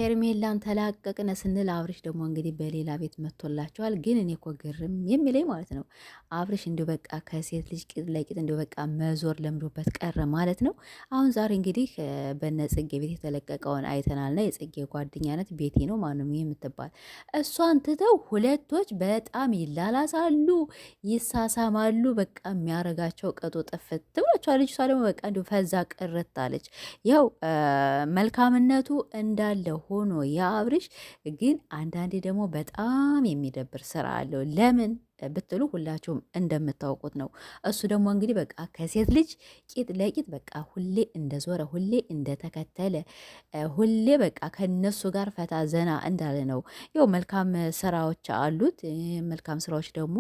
ሄርሜላን ተላቀቅነ ስንል አብርሽ ደግሞ እንግዲህ በሌላ ቤት መጥቶላቸዋል። ግን እኔ እኮ ግርም የሚለኝ ማለት ነው አብርሽ እንዲሁ በቃ ከሴት ልጅ ቂጥ ለቂጥ እንዲሁ በቃ መዞር ለምዶበት ቀረ ማለት ነው። አሁን ዛሬ እንግዲህ በነ ጽጌ ቤት የተለቀቀውን አይተናልና የጽጌ ጓደኛነት ቤቴ ነው ማንም የምትባል እሷን ትተው ሁለቶች በጣም ይላላሳሉ፣ ይሳሳማሉ። በቃ የሚያረጋቸው ቀጦ ጥፍት ብሏቸዋል። ልጅቷ ደግሞ በቃ እንዲሁ ፈዛ ቅርት አለች። ያው መልካምነቱ እንዳለ ሆኖ የአብርሽ ግን አንዳንዴ ደግሞ በጣም የሚደብር ስራ አለው። ለምን ብትሉ ሁላችሁም እንደምታውቁት ነው። እሱ ደግሞ እንግዲህ በቃ ከሴት ልጅ ቂጥ ለቂጥ በቃ ሁሌ እንደዞረ፣ ሁሌ እንደተከተለ፣ ሁሌ በቃ ከነሱ ጋር ፈታ ዘና እንዳለ ነው። ያው መልካም ስራዎች አሉት። መልካም ስራዎች ደግሞ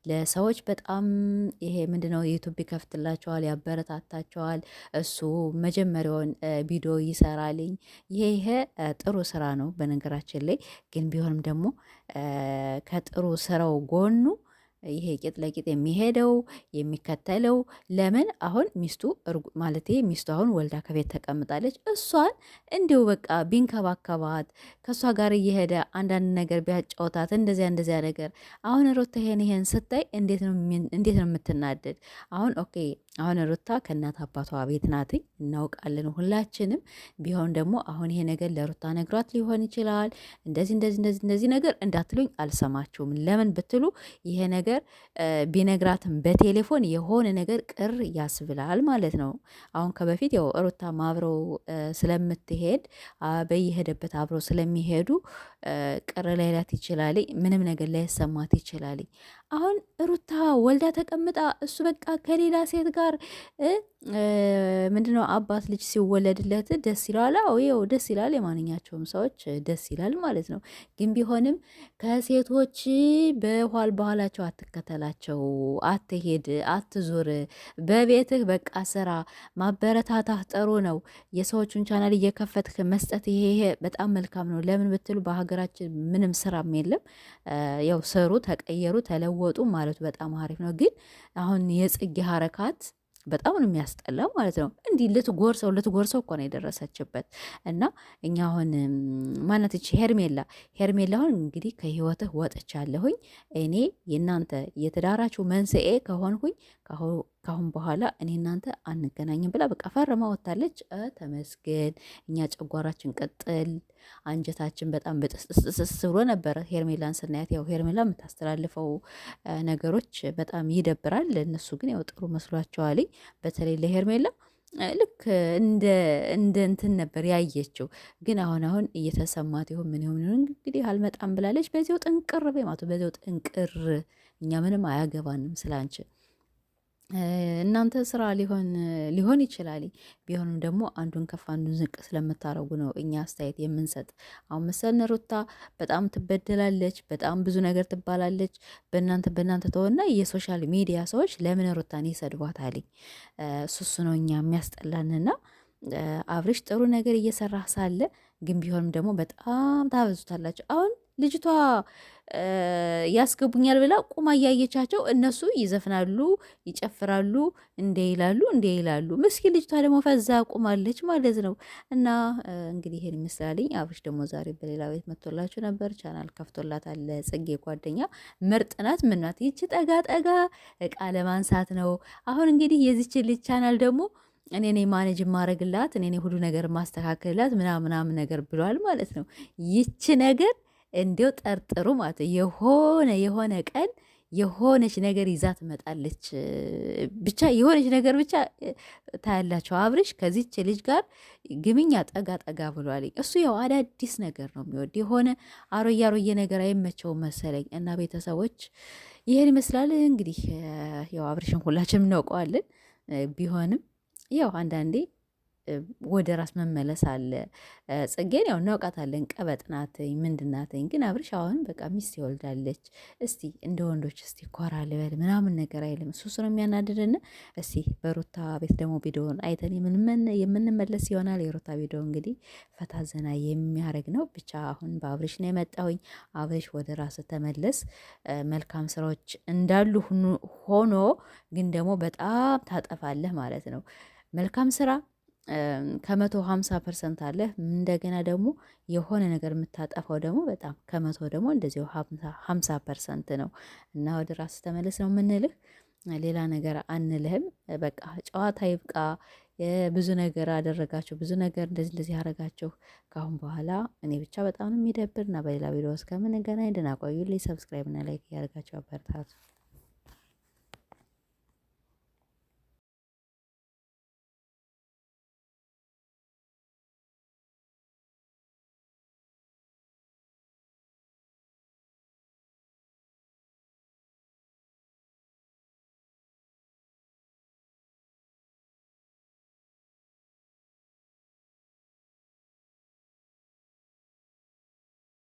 ለሰዎች በጣም ይሄ ምንድነው ዩቱብ ይከፍትላቸዋል፣ ያበረታታቸዋል። እሱ መጀመሪያውን ቪዲዮ ይሰራልኝ። ይሄ ጥሩ ስራ ነው በነገራችን ላይ ግን ቢሆንም ደግሞ ከጥሩ ስራው ጎኑ ይሄ ቂጥ ለቂጥ የሚሄደው የሚከተለው ለምን አሁን ሚስቱ ማለት ሚስቱ አሁን ወልዳ ከቤት ተቀምጣለች። እሷን እንዲሁ በቃ ቢንከባከባት ከእሷ ጋር እየሄደ አንዳንድ ነገር ቢያጫውታት እንደዚያ ነገር አሁን ሩታ ይሄን ስታይ እንዴት ነው የምትናደድ? አሁን ኦኬ አሁን ሩታ ከእናት አባቷ ቤት ናትኝ እናውቃለን ሁላችንም። ቢሆን ደግሞ አሁን ይሄ ነገር ለሩታ ነግሯት ሊሆን ይችላል። እንደዚህ ነገር እንዳትሉኝ አልሰማችሁም። ለምን ብትሉ ይሄ ነገር ቢነግራትም በቴሌፎን የሆነ ነገር ቅር ያስብላል ማለት ነው። አሁን ከበፊት ያው ሩታ አብረው ስለምትሄድ በየሄደበት አብረው ስለሚሄዱ ቅር ላይላት ይችላል። ምንም ነገር ላይሰማት ይችላል። አሁን ሩታ ወልዳ ተቀምጣ እሱ በቃ ከሌላ ሴት ጋር ምንድነው አባት ልጅ ሲወለድለት ደስ ይላል። አዎ ይኸው ደስ ይላል። የማንኛቸውም ሰዎች ደስ ይላል ማለት ነው። ግን ቢሆንም ከሴቶች በኋላቸው አትከተላቸው፣ አትሄድ፣ አትዙር። በቤትህ በቃ ስራ ማበረታታህ ጥሩ ነው። የሰዎቹን ቻናል እየከፈትክ መስጠት ይሄ በጣም መልካም ነው። ለምን ብትሉ በሀገራችን ምንም ስራም የለም። ያው ስሩ፣ ተቀየሩ፣ ተለወጡ ማለቱ በጣም አሪፍ ነው። ግን አሁን የጽጌ ሀረካት በጣም ነው የሚያስጠላ ማለት ነው። እንዲህ ልትጎርሰው እኮ ነው የደረሰችበት። እና እኛ አሁን ማናትች ሄርሜላ አሁን እንግዲህ ከህይወትህ ወጥቻለሁኝ እኔ የእናንተ የትዳራችሁ መንስኤ ከሆንሁኝ ካሁን በኋላ እኔ እናንተ አንገናኝም ብላ በቃ ፈርማ ወታለች። ተመስገን። እኛ ጨጓራችን ቅጥል አንጀታችን በጣም በጥስጥስስ ብሎ ነበረ ሄርሜላን ስናያት። ያው ሄርሜላ የምታስተላልፈው ነገሮች በጣም ይደብራል። እነሱ ግን ያው ጥሩ መስሏቸዋል። በተለይ ለሄርሜላ ልክ እንደ እንትን ነበር ያየችው። ግን አሁን እየተሰማት ይሁን ምን ይሁን እንግዲህ አልመጣም ብላለች። በዚያው ጥንቅር በማቱ በዚያው ጥንቅር። እኛ ምንም አያገባንም ስላንቺ። እናንተ ስራ ሊሆን ይችላል። ቢሆንም ደግሞ አንዱን ከፍ አንዱን ዝቅ ስለምታረጉ ነው እኛ አስተያየት የምንሰጥ። አሁን መሰልን ሩታ በጣም ትበደላለች፣ በጣም ብዙ ነገር ትባላለች። በእናንተ ተወና የሶሻል ሚዲያ ሰዎች ለምን ሩታን ይሰድቧታል? ሱሱ ነው እኛ የሚያስጠላንና አብርሽ ጥሩ ነገር እየሰራ ሳለ ግን ቢሆንም ደግሞ በጣም ታበዙታላችሁ። አሁን ልጅቷ ያስገቡኛል ብላ ቁማ እያየቻቸው እነሱ ይዘፍናሉ፣ ይጨፍራሉ፣ እንዴ ይላሉ። ምስኪን ልጅቷ ደግሞ ፈዛ ቁማለች ማለት ነው። እና እንግዲህ ይሄን ይመስላልኝ። አብርሽ ደግሞ ዛሬ በሌላ ቤት መጥቶላችሁ ነበር። ቻናል ከፍቶላታል። ጽጌ ጓደኛ ምርጥ ናት። ምን ናት ይቺ? ጠጋ እቃ ለማንሳት ነው። አሁን እንግዲህ የዚች ልጅ ቻናል ደግሞ እኔ ማኔጅ ማድረግላት፣ እኔ ሁሉ ነገር ማስተካከልላት ምናምን ነገር ብሏል ማለት ነው። ይቺ ነገር እንዲው ጠርጥሩ ማለት የሆነ ቀን የሆነች ነገር ይዛ ትመጣለች። ብቻ የሆነች ነገር ብቻ ታያላቸው። አብርሽ ከዚች ልጅ ጋር ግምኛ ጠጋ ብሏል። እሱ ያው አዳዲስ ነገር ነው የሚወድ። የሆነ አሮየ ነገር አይመቸውም መሰለኝ። እና ቤተሰቦች ይህን ይመስላል እንግዲህ። ያው አብርሽን ሁላችንም እናውቀዋለን። ቢሆንም ያው አንዳንዴ ወደ ራስ መመለስ አለ። ጽጌን ያው እናውቃታለን፣ ቀበጥ ናትኝ ምንድናትኝ። ግን አብርሽ አሁን በቃ ሚስት ይወልዳለች። እስቲ እንደ ወንዶች እስቲ ኮራ ልበል ምናምን ነገር አይልም። እሱ ነው የሚያናድድን። እስቲ በሩታ ቤት ደግሞ ቪዲዮን አይተን የምንመለስ ይሆናል። የሩታ ቪዲዮ እንግዲህ ፈታ ዘና የሚያደርግ ነው። ብቻ አሁን በአብርሽ ነው የመጣሁኝ። አብርሽ ወደ ራስ ተመለስ። መልካም ስራዎች እንዳሉ ሆኖ ግን ደግሞ በጣም ታጠፋለህ ማለት ነው። መልካም ስራ ከመቶ 50% አለ። እንደገና ደግሞ የሆነ ነገር የምታጠፋው ደግሞ በጣም ከመቶ ደግሞ እንደዚሁ 50% ነው። እና ወደ ራስ ተመለስ ነው የምንልህ፣ ሌላ ነገር አንልህም። በቃ ጨዋታ ይብቃ። ብዙ ነገር አደረጋችሁ፣ ብዙ ነገር እንደዚህ እንደዚህ ያደረጋችሁ። ከአሁን በኋላ እኔ ብቻ በጣም ነው የሚደብር እና በሌላ ቪዲዮ እስከምንገናኝ ደህና ቆዩልኝ። ሰብስክራይብ እና ላይክ እያደረጋችሁ አበረታቱ።